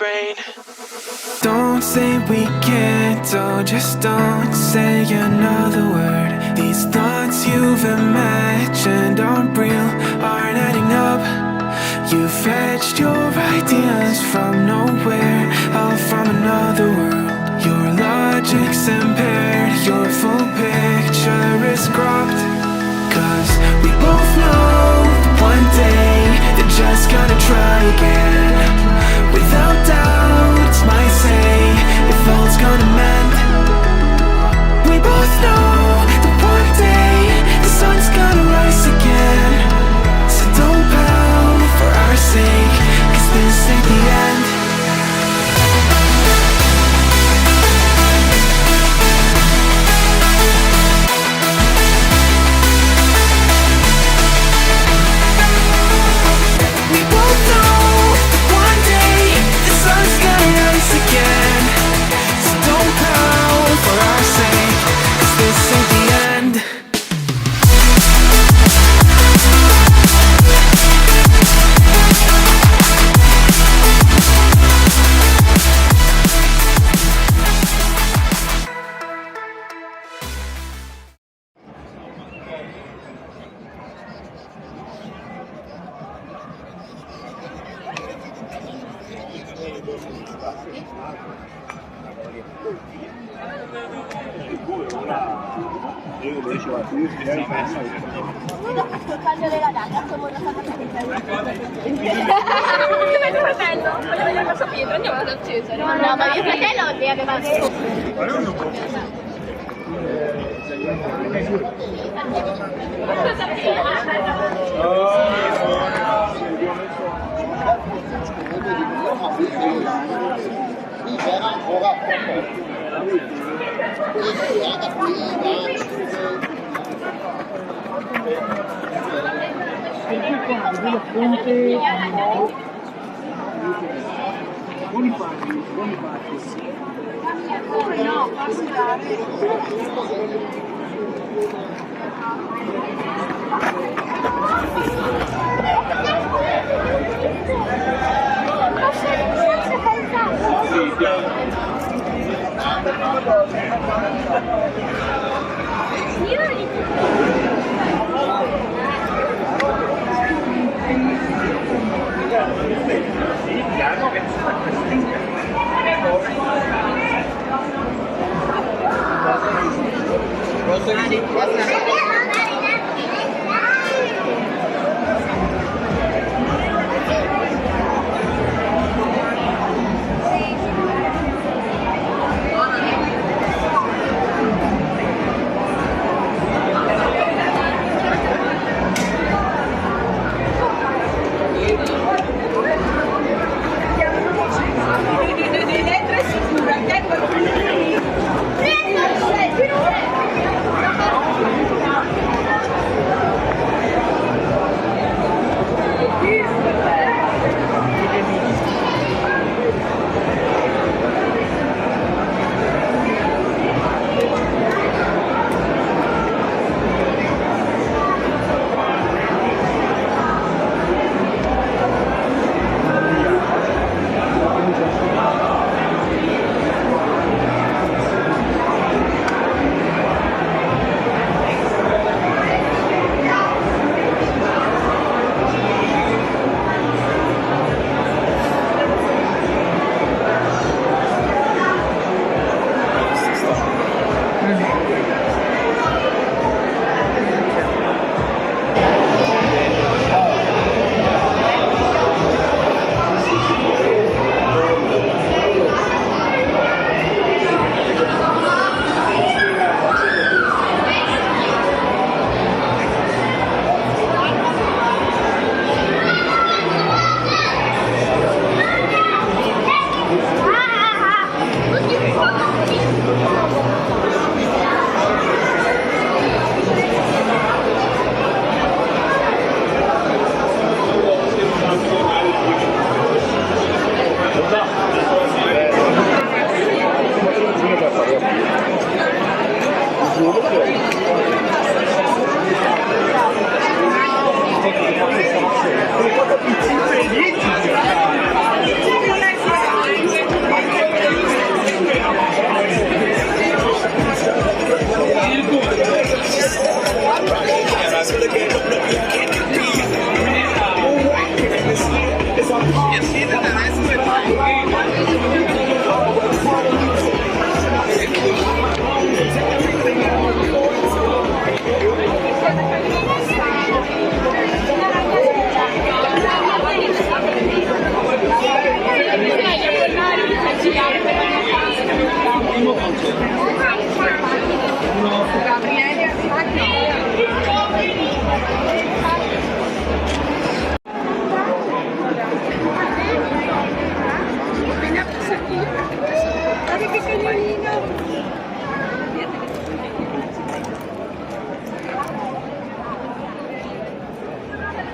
brain. Don't say we can't, oh, just don't say another word. These thoughts you've imagined aren't real, aren't adding up. You fetched your ideas from nowhere, all from another world. Your logic's impaired, your full picture is cropped. Cause we both know one day they're just gonna try again. Without doubt, my say, if all's gonna mend. We both know that one day the sun's gonna rise again. So don't pout for our sake, cause this ain't the end. We both know one day the sun's gonna rise again. So don't pout for our sake, cause this ain't the end. Quando le ragazze sono una cosa che mio fratello, voglio vedere cosa Pietro, andiamo ad Cesare. No, ma mio fratello aveva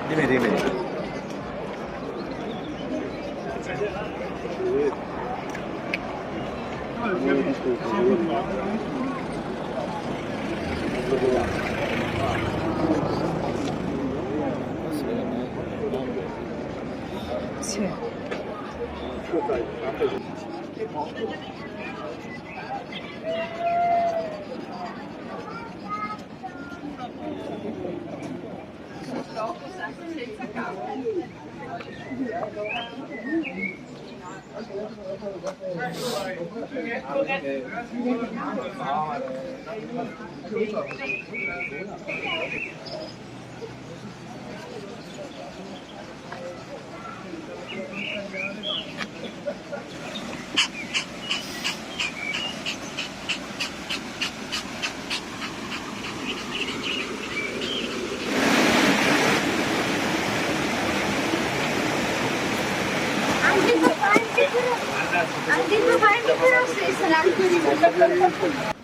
Dimmi, dimmi. Sì. Andito avanti però sei salato.